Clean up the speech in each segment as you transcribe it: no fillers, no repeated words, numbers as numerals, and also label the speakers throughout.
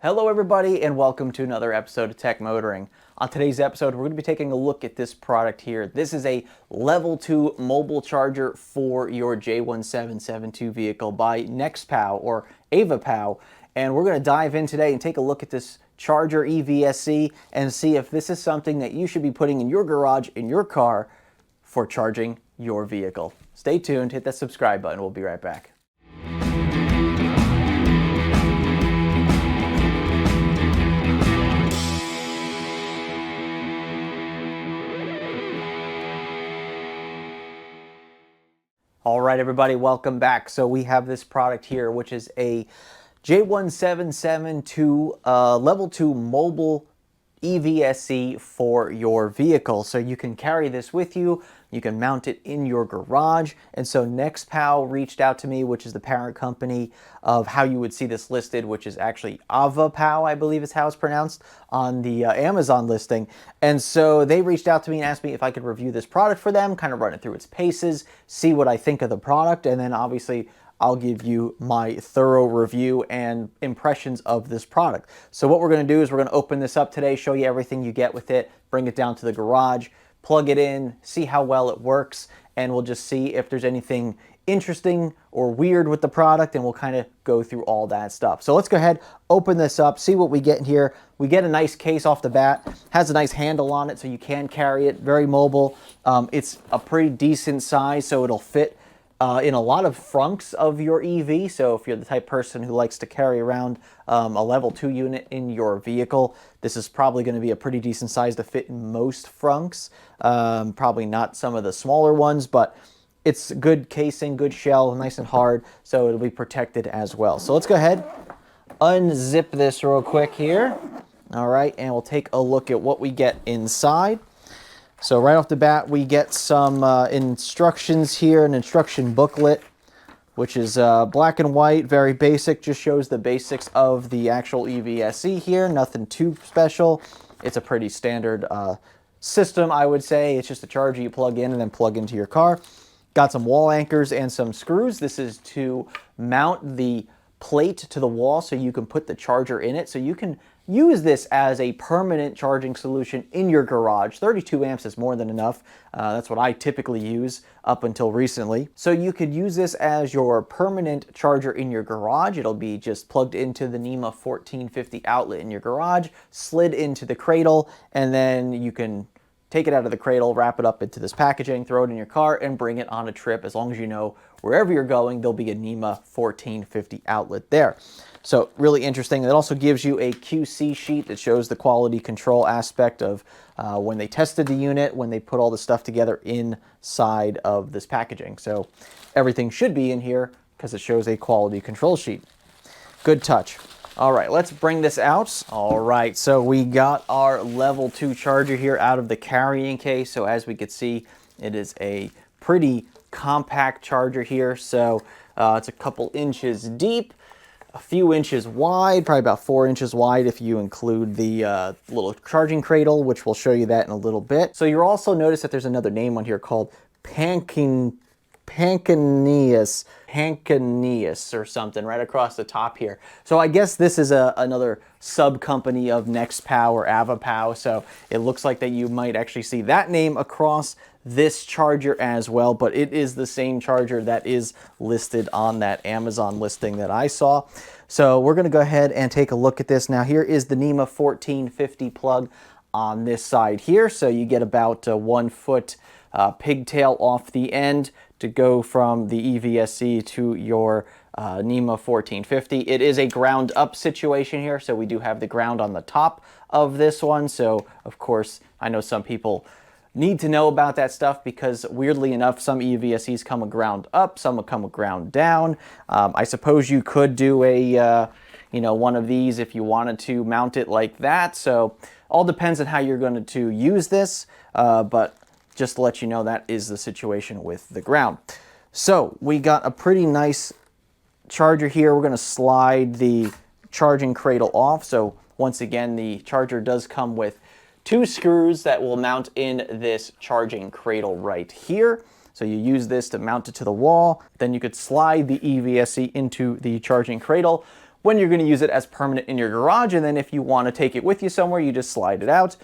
Speaker 1: Hello everybody and welcome to another episode of Tech Motoring. On today's episode we're going to be taking a look at this product here. This is a level 2 mobile charger for your J1772 vehicle by NEXPOW or AVAPOW, and we're going to dive in today and take a look at this charger EVSE and see if this is something that you should be putting in your garage, in your car, for charging your vehicle. Stay tuned, hit that subscribe button, we'll be right back. All right, everybody, welcome back. So we have this product here, which is a J1772 level 2 mobile EVSE for your vehicle. So you can carry this with you, you can mount it in your garage. And so NEXPOW reached out to me, which is the parent company of how you would see this listed, which is actually AVAPOW, I believe is how it's pronounced, on the Amazon listing. And so they reached out to me and asked me if I could review this product for them, kind of run it through its paces, see what I think of the product, and then obviously I'll give you my thorough review and impressions of this product. So what we're going to do is we're going to open this up today, show you everything you get with it, bring it down to the garage, plug it in, see how well it works, and we'll just see if there's anything interesting or weird with the product, and we'll kind of go through all that stuff. So let's go ahead, open this up, see what we get in here. We get a nice case off the bat, has a nice handle on it so you can carry it, very mobile. It's a pretty decent size, so it'll fit in a lot of frunks of your EV. So if you're the type of person who likes to carry around a level 2 unit in your vehicle, this is probably going to be a pretty decent size to fit in most frunks. Probably not some of the smaller ones, but it's good casing, good shell, nice and hard, so it'll be protected as well. So let's go ahead, unzip this real quick here. All right, and we'll take a look at what we get inside. So right off the bat, we get some instructions here, an instruction booklet, which is black and white, very basic, just shows the basics of the actual EVSE here, nothing too special. It's a pretty standard system, I would say. It's just a charger you plug in and then plug into your car. Got some wall anchors and some screws. This is to mount the plate to the wall so you can put the charger in it, so you can use this as a permanent charging solution in your garage. 32 amps is more than enough. That's what I typically use up until recently. So you could use this as your permanent charger in your garage. It'll be just plugged into the NEMA 1450 outlet in your garage, slid into the cradle, and then you can take it out of the cradle, wrap it up into this packaging, throw it in your car, and bring it on a trip. As long as you know wherever you're going, there'll be a NEMA 1450 outlet there. So really interesting. It also gives you a QC sheet that shows the quality control aspect of when they tested the unit, when they put all the stuff together inside of this packaging. So everything should be in here because it shows a quality control sheet. Good touch. All right, let's bring this out. All right, so we got our level 2 charger here out of the carrying case. So as we can see, it is a pretty compact charger here. So it's a couple inches deep, a few inches wide, probably about 4 inches wide if you include the little charging cradle, which we'll show you that in a little bit. So you'll also notice that there's another name on here called Hankaneous or something right across the top here. So I guess this is another sub company of NEXPOW or AVAPOW. So it looks like that you might actually see that name across this charger as well, but it is the same charger that is listed on that Amazon listing that I saw. So we're going to go ahead and take a look at this. Now here is the NEMA 1450 plug on this side here. So you get about a 1 foot pigtail off the end to go from the EVSE to your NEMA 1450. It is a ground up situation here, so we do have the ground on the top of this one. So of course, I know some people need to know about that stuff because weirdly enough, some EVSEs come with ground up, some will come with ground down. I suppose you could do a one of these if you wanted to mount it like that. So all depends on how you're going to use this, but just to let you know, that is the situation with the ground. So we got a pretty nice charger here. We're going to slide the charging cradle off. So once again, the charger does come with 2 screws that will mount in this charging cradle right here. So you use this to mount it to the wall. Then you could slide the EVSE into the charging cradle. when you're going to use it as permanent in your garage. And then if you want to take it with you somewhere, you just slide it out,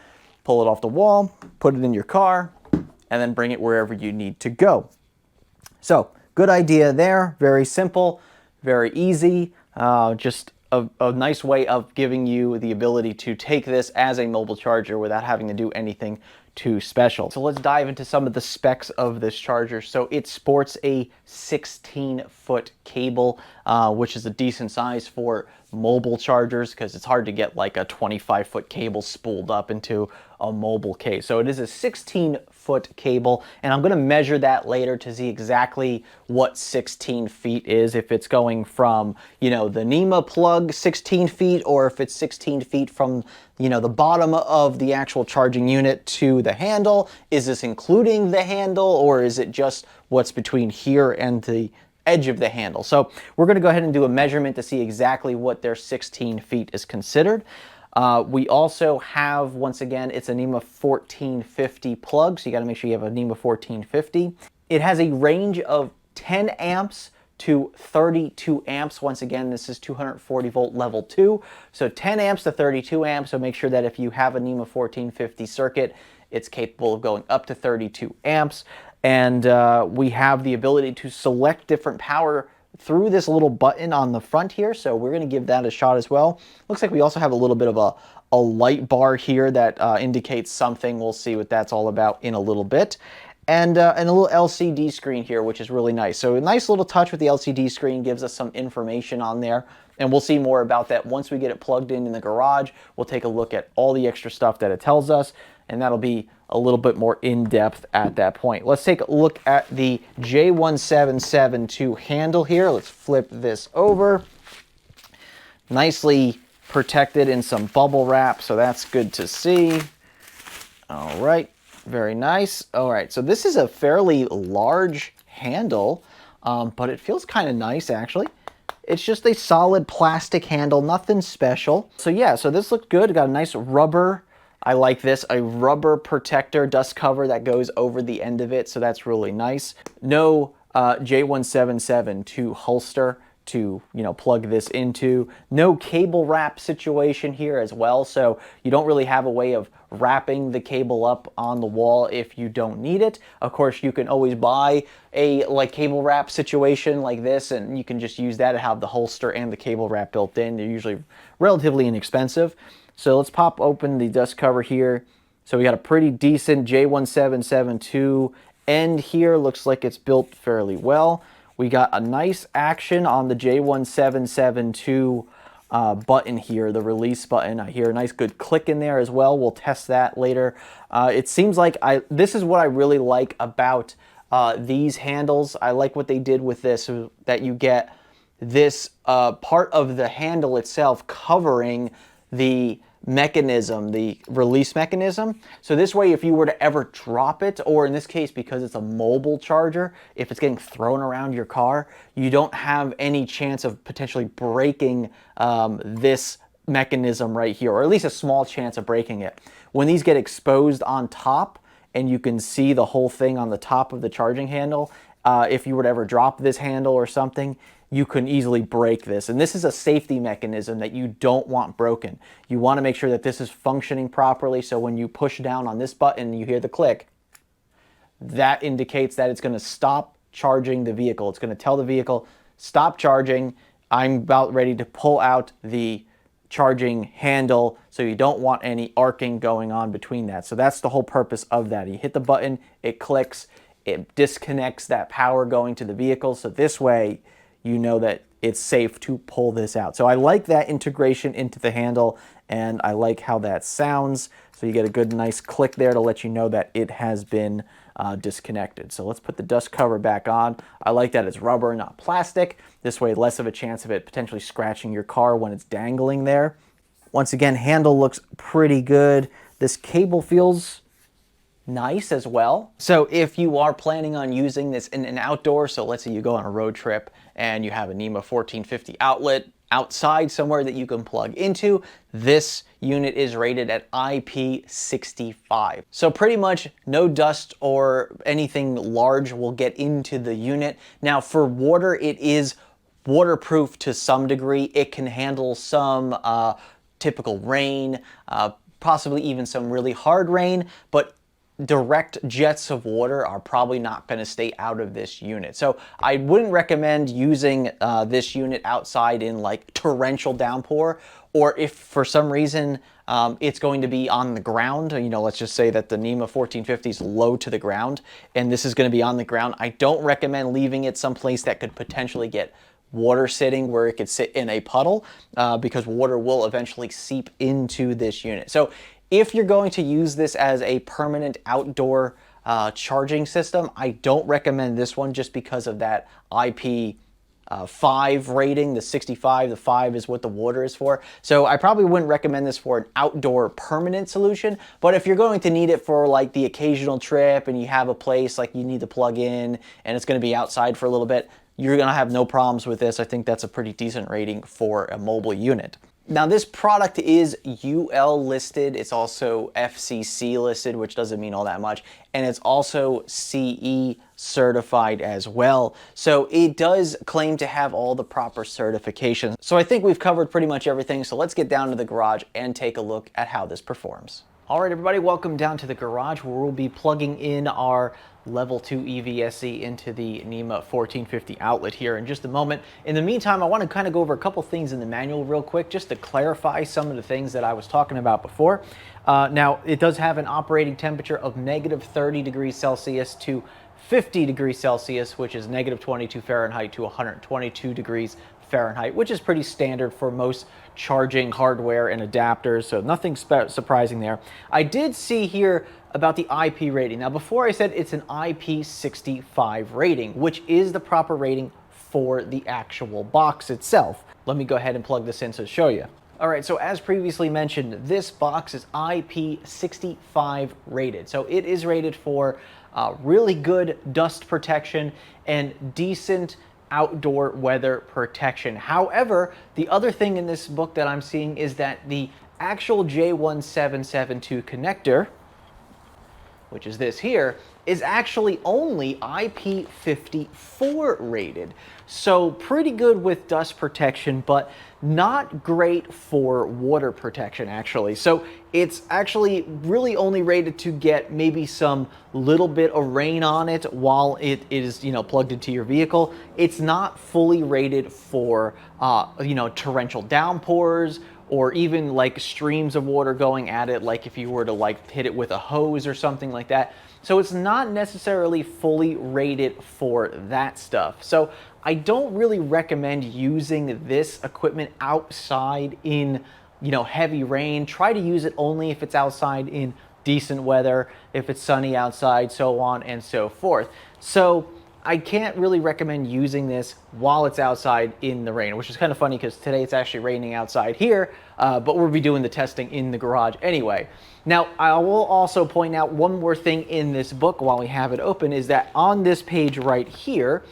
Speaker 1: pull it off the wall, put it in your car, and then bring it wherever you need to go. So good idea there. Very simple, very easy. Just a nice way of giving you the ability to take this as a mobile charger without having to do anything too special. So let's dive into some of the specs of this charger. So it sports a 16-foot cable, which is a decent size for mobile chargers because it's hard to get like a 25-foot cable spooled up into a mobile case. So it is a 16-foot cable, and I'm going to measure that later to see exactly what 16 feet is, if it's going from, you know, the NEMA plug 16 feet, or if it's 16 feet from, you know, the bottom of the actual charging unit to the handle. Is this including the handle, or is it just what's between here and the edge of the handle? So we're going to go ahead and do a measurement to see exactly what their 16 feet is considered. We also have, once again, it's a NEMA 1450 plug, so you got to make sure you have a NEMA 1450. It has a range of 10 amps to 32 amps. Once again, this is 240 volt level 2, so 10 amps to 32 amps. So make sure that if you have a NEMA 1450 circuit, it's capable of going up to 32 amps. And we have the ability to select different power through this little button on the front here, so we're going to give that a shot as well. Looks like we also have a little bit of a light bar here that indicates something. We'll see what that's all about in a little bit. And a little LCD screen here, which is really nice. So a nice little touch with the LCD screen, gives us some information on there, and we'll see more about that once we get it plugged in the garage. We'll take a look at all the extra stuff that it tells us, and that'll be a little bit more in-depth at that point. Let's take a look at the J1772 handle here. Let's flip this over. Nicely protected in some bubble wrap, so that's good to see. All right, very nice. All right, so this is a fairly large handle, but it feels kind of nice actually. It's just a solid plastic handle, nothing special. So yeah, so this looks good. Got a nice rubber, I like this, a rubber protector dust cover that goes over the end of it, so that's really nice. No J1772 holster to, you know, plug this into. No cable wrap situation here as well, so you don't really have a way of wrapping the cable up on the wall if you don't need it. Of course, you can always buy a cable wrap situation like this, and you can just use that to have the holster and the cable wrap built in. They're usually relatively inexpensive. So let's pop open the dust cover here. So we got a pretty decent J1772 end here. Looks like it's built fairly well. We got a nice action on the J1772 button here, the release button. I hear a nice good click in there as well. We'll test that later. It seems like this is what I really like about these handles. I like what they did with this, that you get this part of the handle itself covering the mechanism, the release mechanism. So this way, if you were to ever drop it, or in this case, because it's a mobile charger, if it's getting thrown around your car, you don't have any chance of potentially breaking this mechanism right here, or at least a small chance of breaking it. When these get exposed on top, and you can see the whole thing on the top of the charging handle, if you were to ever drop this handle or something, you can easily break this. And this is a safety mechanism that you don't want broken. You want to make sure that this is functioning properly, so when you push down on this button, you hear the click, that indicates that it's going to stop charging the vehicle. It's going to tell the vehicle, stop charging, I'm about ready to pull out the charging handle, so you don't want any arcing going on between that. So that's the whole purpose of that. You hit the button, it clicks, it disconnects that power going to the vehicle, so this way you know that it's safe to pull this out. So I like that integration into the handle, and I like how that sounds. So you get a good nice click there to let you know that it has been disconnected. So let's put the dust cover back on. I like that it's rubber, not plastic. This way, less of a chance of it potentially scratching your car when it's dangling there. Once again, handle looks pretty good. This cable feels nice as well. So if you are planning on using this in an outdoor, so let's say you go on a road trip and you have a NEMA 1450 outlet outside somewhere that you can plug into, this unit is rated at IP65. So pretty much no dust or anything large will get into the unit. Now for water, it is waterproof to some degree. It can handle some typical rain, possibly even some really hard rain, but direct jets of water are probably not going to stay out of this unit. So I wouldn't recommend using this unit outside in like torrential downpour, or if for some reason it's going to be on the ground. You know, let's just say that the NEMA 1450 is low to the ground and this is going to be on the ground. I don't recommend leaving it someplace that could potentially get water sitting, where it could sit in a puddle, because water will eventually seep into this unit. So if you're going to use this as a permanent outdoor charging system, I don't recommend this one just because of that IP5 rating, the 65, the 5 is what the water is for. So I probably wouldn't recommend this for an outdoor permanent solution, but if you're going to need it for like the occasional trip and you have a place like you need to plug in and it's going to be outside for a little bit, you're going to have no problems with this. I think that's a pretty decent rating for a mobile unit. Now this product is UL listed, it's also FCC listed, which doesn't mean all that much, and it's also CE certified as well. So it does claim to have all the proper certifications. So I think we've covered pretty much everything, so let's get down to the garage and take a look at how this performs. All right, everybody, welcome down to the garage where we'll be plugging in our level 2 EVSE into the NEMA 1450 outlet here in just a moment. In the meantime, I want to kind of go over a couple things in the manual real quick just to clarify some of the things that I was talking about before. Now, it does have an operating temperature of -30 degrees Celsius to 50 degrees Celsius, which is -22 Fahrenheit to 122 degrees Fahrenheit, which is pretty standard for most charging hardware and adapters, so nothing surprising there. I did see here about the IP rating. Now, before I said it's an IP65 rating, which is the proper rating for the actual box itself. Let me go ahead and plug this in to show you. All right, so as previously mentioned, this box is IP65 rated. So it is rated for really good dust protection and decent outdoor weather protection. However, the other thing in this book that I'm seeing is that the actual J1772 connector, which is this here, is actually only IP54 rated. So pretty good with dust protection, but not great for water protection actually. So it's actually really only rated to get maybe some little bit of rain on it while it is, you know, plugged into your vehicle. It's not fully rated for, you know, torrential downpours or even like streams of water going at it, like if you were to like hit it with a hose or something like that. So it's not necessarily fully rated for that stuff. So I don't really recommend using this equipment outside in, you know, heavy rain. Try to use it only if it's outside in decent weather, if it's sunny outside, so on and so forth. So I can't really recommend using this while it's outside in the rain, which is kind of funny because today it's actually raining outside here, but we'll be doing the testing in the garage anyway. Now, I will also point out one more thing in this book while we have it open, is that on this page right here,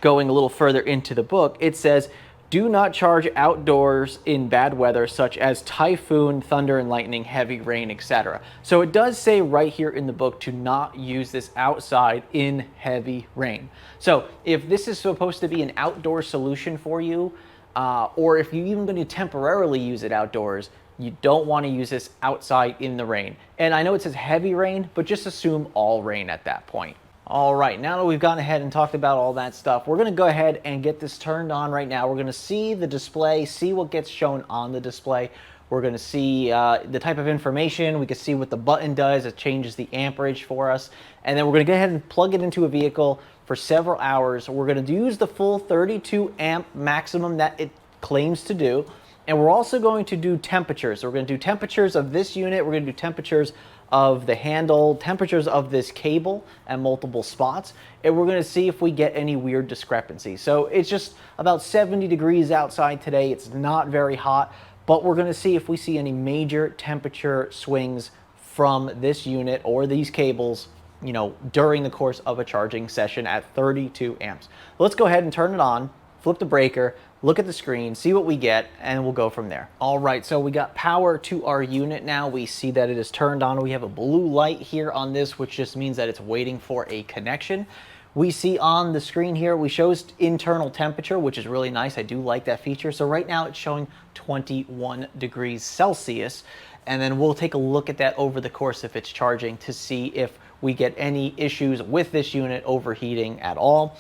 Speaker 1: going a little further into the book, it says, do not charge outdoors in bad weather such as typhoon, thunder and lightning, heavy rain, etc. So it does say right here in the book to not use this outside in heavy rain. So if this is supposed to be an outdoor solution for you, or if you're even going to temporarily use it outdoors, you don't want to use this outside in the rain. And I know it says heavy rain, but just assume all rain at that point. All right, now that we've gone ahead and talked about all that stuff, we're going to go ahead and get this turned on right now. We're going to see the display, see what gets shown on the display. We're going to see the type of information. We can see what the button does. It changes the amperage for us. And then we're going to go ahead and plug it into a vehicle for several hours. We're going to use the full 32 amp maximum that it claims to do. And we're also going to do temperatures. So we're going to do temperatures of this unit. We're going to do temperatures of the handle, temperatures of this cable at multiple spots, and we're going to see if we get any weird discrepancies. So it's just about 70 degrees outside today. It's not very hot, but we're going to see if we see any major temperature swings from this unit or these cables, you know, during the course of a charging session at 32 amps. Let's go ahead and turn it on, flip the breaker, look at the screen, see what we get, and we'll go from there. All right, so we got power to our unit now. We see that it is turned on. We have a blue light here on this, which just means that it's waiting for a connection. We see on the screen here, we shows internal temperature, which is really nice. I do like that feature. So right now it's showing 21 degrees Celsius. And then we'll take a look at that over the course if it's charging to see if we get any issues with this unit overheating at all.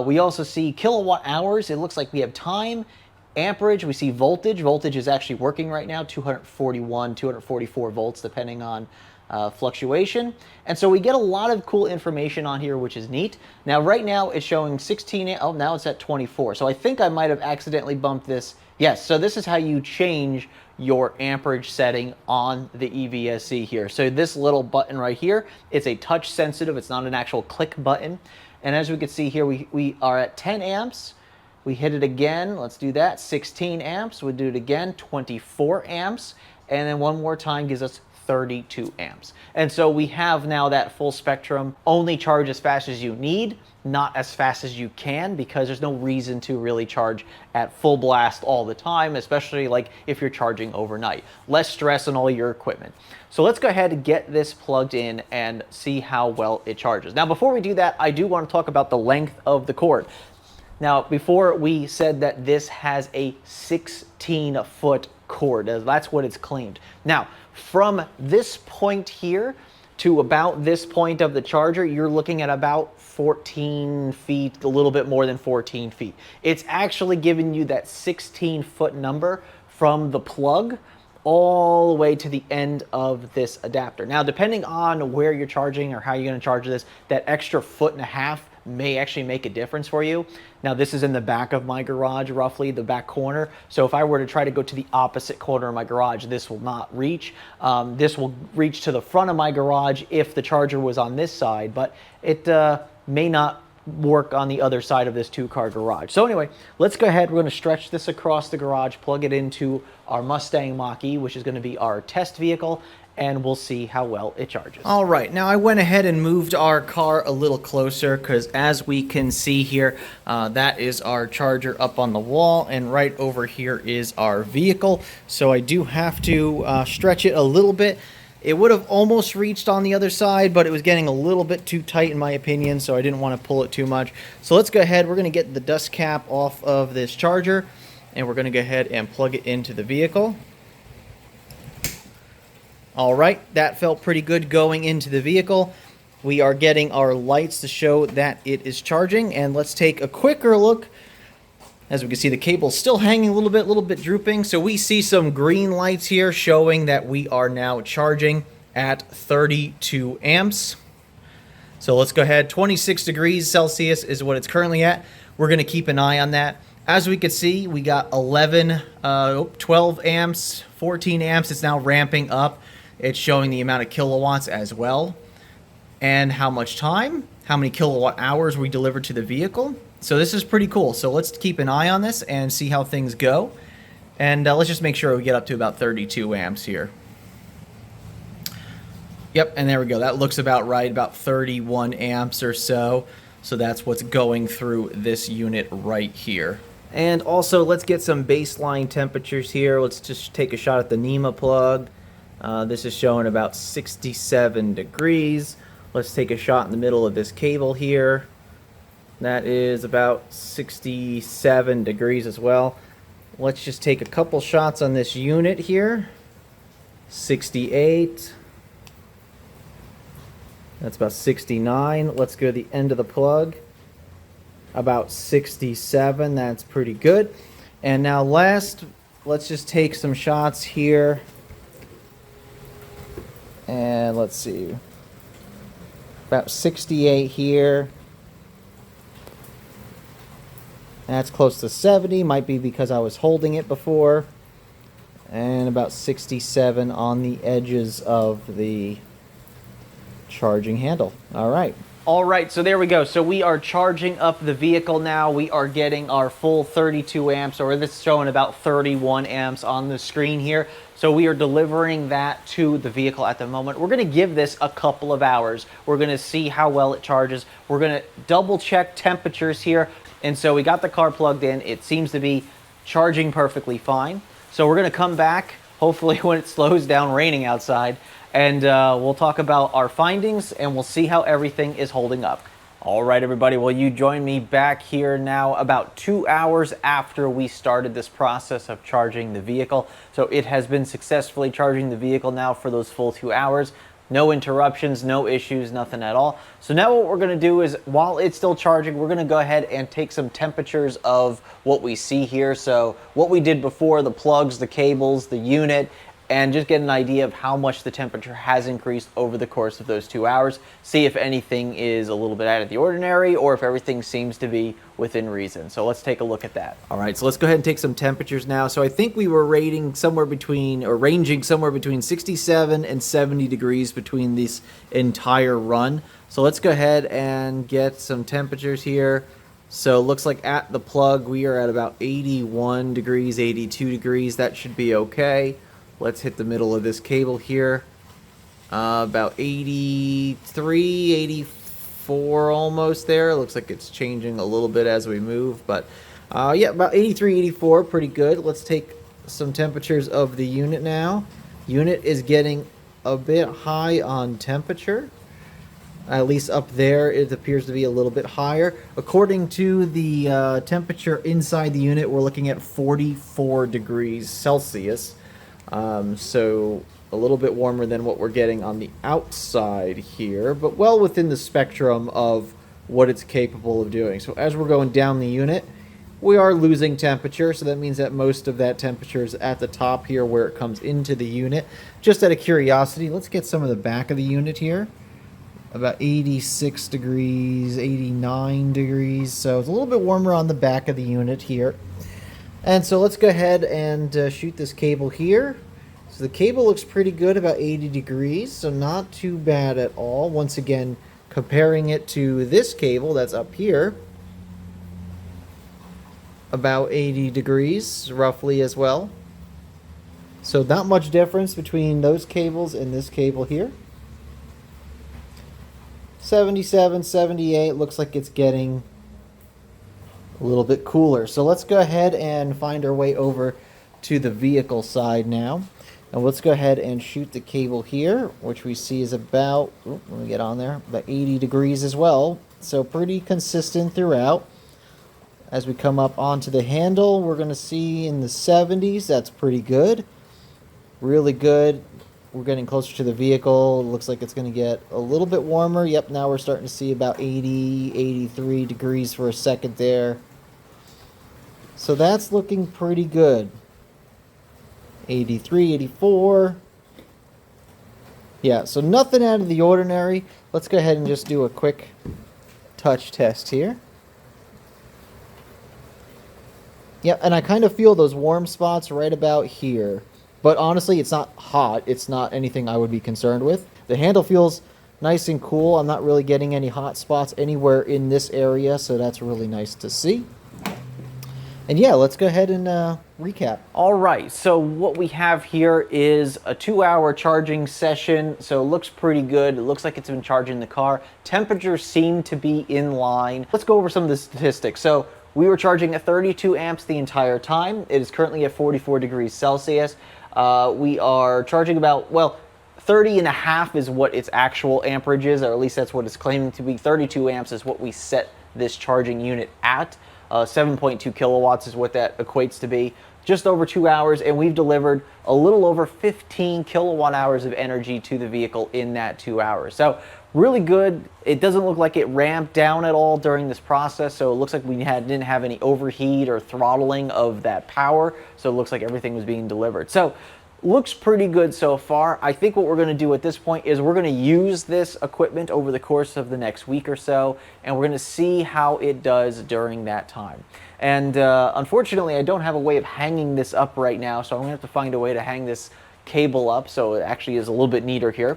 Speaker 1: We also see kilowatt hours. It looks like we have time, amperage. We see voltage. Voltage is actually working right now, 241, 244 volts, depending on fluctuation. And so we get a lot of cool information on here, which is neat. Now, right now it's showing 16, oh, now it's at 24. So I think I might have accidentally bumped this. Yes, so this is how you change your amperage setting on the EVSE here. So this little button right here, it's a touch sensitive, it's not an actual click button. And as we can see here, we are at 10 amps. We hit it again, let's do that, 16 amps. We'll do it again, 24 amps. And then one more time gives us 32 amps. And so we have now that full spectrum. Only charge as fast as you need, not as fast as you can, because there's no reason to really charge at full blast all the time, especially like if you're charging overnight. Less stress on all your equipment. So let's go ahead and get this plugged in and see how well it charges. Now, before we do that, I do want to talk about the length of the cord. Now, before we said that this has a 16-foot cord. That's what it's claimed. Now, from this point here to about this point of the charger, you're looking at about 14 feet, a little bit more than 14 feet. It's actually giving you that 16-foot number from the plug all the way to the end of this adapter. Now, depending on where you're charging or how you're going to charge this, that extra foot and a half may actually make a difference for you. Now, this is in the back of my garage, roughly the back corner. So if I were to try to go to the opposite corner of my garage, this will not reach. This will reach to the front of my garage if the charger was on this side, but it may not work on the other side of this two-car garage. So anyway, let's go ahead. We're going to stretch this across the garage, plug it into our Mustang Mach-E, which is going to be our test vehicle, and we'll see how well it charges. All right, now I went ahead and moved our car a little closer because as we can see here, that is our charger up on the wall, and right over here is our vehicle. So I do have to stretch it a little bit. It would have almost reached on the other side, but it was getting a little bit too tight in my opinion, so I didn't want to pull it too much. So let's go ahead. We're going to get the dust cap off of this charger, and we're going to go ahead and plug it into the vehicle. All right, that felt pretty good going into the vehicle. We are getting our lights to show that it is charging, and let's take a quicker look. As we can see, the cable's still hanging a little bit drooping. So we see some green lights here showing that we are now charging at 32 amps. So let's go ahead. 26 degrees Celsius is what it's currently at. We're going to keep an eye on that. As we can see, we got 12 amps, 14 amps. It's now ramping up. It's showing the amount of kilowatts as well, and how much time, how many kilowatt hours we delivered to the vehicle. So this is pretty cool. So let's keep an eye on this and see how things go. And let's just make sure we get up to about 32 amps here. Yep, and there we go. That looks about right, about 31 amps or so. So that's what's going through this unit right here. And also, let's get some baseline temperatures here. Let's just take a shot at the NEMA plug. This is showing about 67 degrees. Let's take a shot in the middle of this cable here. That is about 67 degrees as well. Let's just take a couple shots on this unit here. 68. That's about 69. Let's go to the end of the plug. About 67. That's pretty good. And now last, let's just take some shots here. And let's see. About 68 here. That's close to 70. Might be because I was holding it before. And about 67 on the edges of the charging handle. All right. All right, so there we go. So we are charging up the vehicle now. We are getting our full 32 amps, or this is showing about 31 amps on the screen here. So we are delivering that to the vehicle at the moment. We're going to give this a couple of hours. We're going to see how well it charges. We're going to double check temperatures here. And so we got the car plugged in. It seems to be charging perfectly fine. So we're going to come back, hopefully when it slows down raining outside, and we'll talk about our findings and we'll see how everything is holding up. All right, everybody. Well, you join me back here now about 2 hours after we started this process of charging the vehicle. So it has been successfully charging the vehicle now for those full 2 hours. No interruptions, no issues, nothing at all. So now what we're going to do is, while it's still charging, we're going to go ahead and take some temperatures of what we see here. So what we did before, the plugs, the cables, the unit, and just get an idea of how much the temperature has increased over the course of those 2 hours. See if anything is a little bit out of the ordinary or if everything seems to be within reason. So let's take a look at that. All right, so let's go ahead and take some temperatures now. So I think we were ranging somewhere between 67 and 70 degrees between this entire run. So let's go ahead and get some temperatures here. So it looks like at the plug, we are at about 81 degrees, 82 degrees. That should be okay. Let's hit the middle of this cable here. About 83, 84 almost there. Looks like it's changing a little bit as we move, but yeah, about 83, 84, pretty good. Let's take some temperatures of the unit now. Unit is getting a bit high on temperature. At least up there, it appears to be a little bit higher. According to the temperature inside the unit, we're looking at 44 degrees Celsius. So a little bit warmer than what we're getting on the outside here, but well within the spectrum of what it's capable of doing. So as we're going down the unit, we are losing temperature, so that means that most of that temperature is at the top here where it comes into the unit. Just out of curiosity, let's get some of the back of the unit here. About 86 degrees, 89 degrees, so it's a little bit warmer on the back of the unit here. And so let's go ahead and shoot this cable here. So the cable looks pretty good, about 80 degrees, so not too bad at all. Once again, comparing it to this cable that's up here, about 80 degrees roughly as well. So not much difference between those cables and this cable here. 77, 78, looks like it's getting a little bit cooler. So let's go ahead and find our way over to the vehicle side now. And let's go ahead and shoot the cable here, which we see is about, let me get on there, about 80 degrees as well. So pretty consistent throughout. As we come up onto the handle, we're going to see in the 70s. That's pretty good. Really good. We're getting closer to the vehicle. It looks like it's going to get a little bit warmer. Yep, now we're starting to see about 80, 83 degrees for a second there. So that's looking pretty good. 83, 84. Yeah, so nothing out of the ordinary. Let's go ahead and just do a quick touch test here. Yeah, and I kind of feel those warm spots right about here. But honestly, it's not hot. It's not anything I would be concerned with. The handle feels nice and cool. I'm not really getting any hot spots anywhere in this area, so that's really nice to see. And yeah, let's go ahead and recap. All right, so what we have here is a 2-hour charging session, so it looks pretty good. It looks like it's been charging the car. Temperatures seem to be in line. Let's go over some of the statistics. So we were charging at 32 amps the entire time. It is currently at 44 degrees Celsius. We are charging about, well, 30 and a half is what its actual amperage is, or at least that's what it's claiming to be. 32 amps is what we set this charging unit at. 7.2 kilowatts is what that equates to be. Just over 2 hours, and we've delivered a little over 15 kilowatt hours of energy to the vehicle in that 2 hours. So really good. It doesn't look like it ramped down at all during this process, so it looks like we didn't have any overheat or throttling of that power, so it looks like everything was being delivered. So looks pretty good so far. I think what we're going to do at this point is we're going to use this equipment over the course of the next week or so, and we're going to see how it does during that time. And unfortunately, I don't have a way of hanging this up right now, so I'm going to have to find a way to hang this cable up so it actually is a little bit neater here.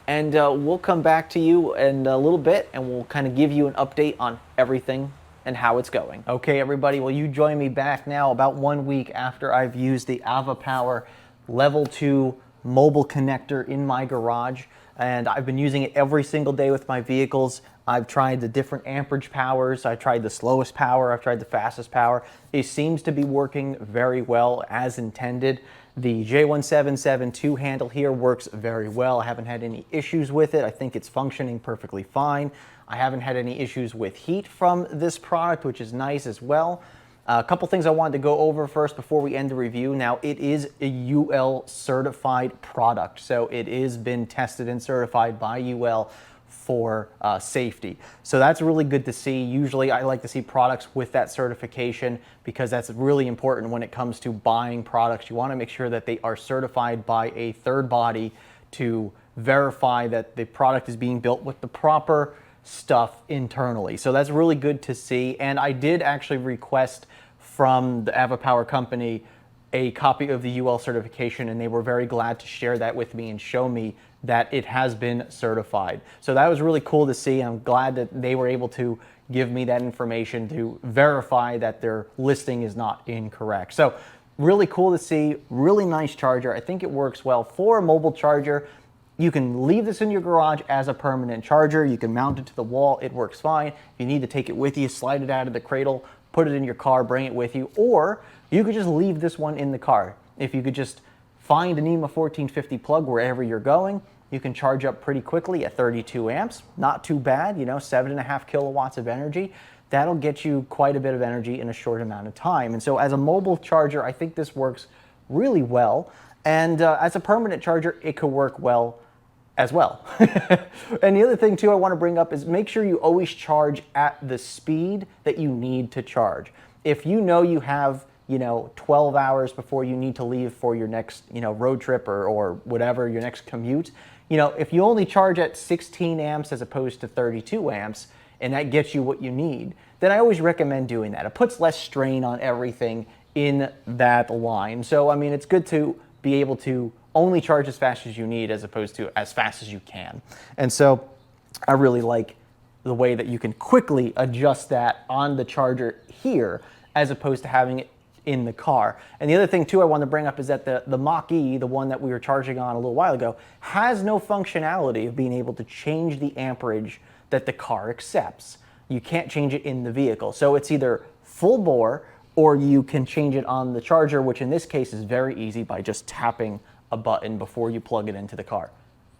Speaker 1: And we'll come back to you in a little bit, and we'll kind of give you an update on everything and how it's going. Okay, everybody, well, you join me back now about 1 week after I've used the AVAPOW Level 2 mobile connector in my garage, and I've been using it every single day with my vehicles. I've tried the different amperage powers. I tried the slowest power. I've tried the fastest power. It seems to be working very well as intended. The J1772 handle here works very well. I haven't had any issues with it. I think it's functioning perfectly fine. I haven't had any issues with heat from this product, which is nice as well. A couple things I wanted to go over first before we end the review. Now, it is a UL certified product, so it is been tested and certified by UL for safety. So that's really good to see. Usually I like to see products with that certification because that's really important when it comes to buying products. You want to make sure that they are certified by a third body to verify that the product is being built with the proper stuff internally. So that's really good to see. And I did actually request from the AVAPOW company a copy of the UL certification, and they were very glad to share that with me and show me that it has been certified. So that was really cool to see. I'm glad that they were able to give me that information to verify that their listing is not incorrect. So really cool to see, really nice charger. I think it works well for a mobile charger. You can leave this in your garage as a permanent charger. You can mount it to the wall. It works fine. If you need to take it with you, slide it out of the cradle, put it in your car, bring it with you, or you could just leave this one in the car. If you could just find a NEMA 1450 plug wherever you're going, you can charge up pretty quickly at 32 amps. Not too bad, you know, 7.5 kilowatts of energy. That'll get you quite a bit of energy in a short amount of time. And so as a mobile charger, I think this works really well. And as a permanent charger, it could work well as well. And the other thing too I want to bring up is make sure you always charge at the speed that you need to charge. If you know you have, 12 hours before you need to leave for your next, road trip or whatever, your next commute, if you only charge at 16 amps as opposed to 32 amps, and that gets you what you need, then I always recommend doing that. It puts less strain on everything in that line. So, I mean, it's good to be able to only charge as fast as you need as opposed to as fast as you can. And so I really like the way that you can quickly adjust that on the charger here as opposed to having it in the car. And the other thing too I want to bring up is that the Mach-E, the one that we were charging on a little while ago, has no functionality of being able to change the amperage that the car accepts. You can't change it in the vehicle. So it's either full bore or you can change it on the charger, which in this case is very easy by just tapping a button before you plug it into the car.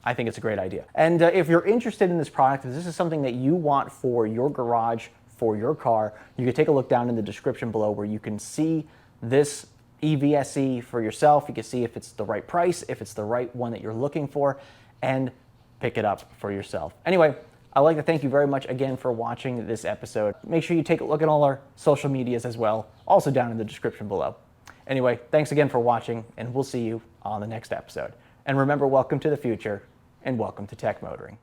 Speaker 1: I think it's a great idea. And if you're interested in this product, if this is something that you want for your garage, for your car, you can take a look down in the description below where you can see this EVSE for yourself. You can see if it's the right price, if it's the right one that you're looking for, and pick it up for yourself. Anyway, I'd like to thank you very much again for watching this episode. Make sure you take a look at all our social medias as well, also down in the description below. Anyway, thanks again for watching, and we'll see you on the next episode. And remember, welcome to the future, and welcome to tech motoring.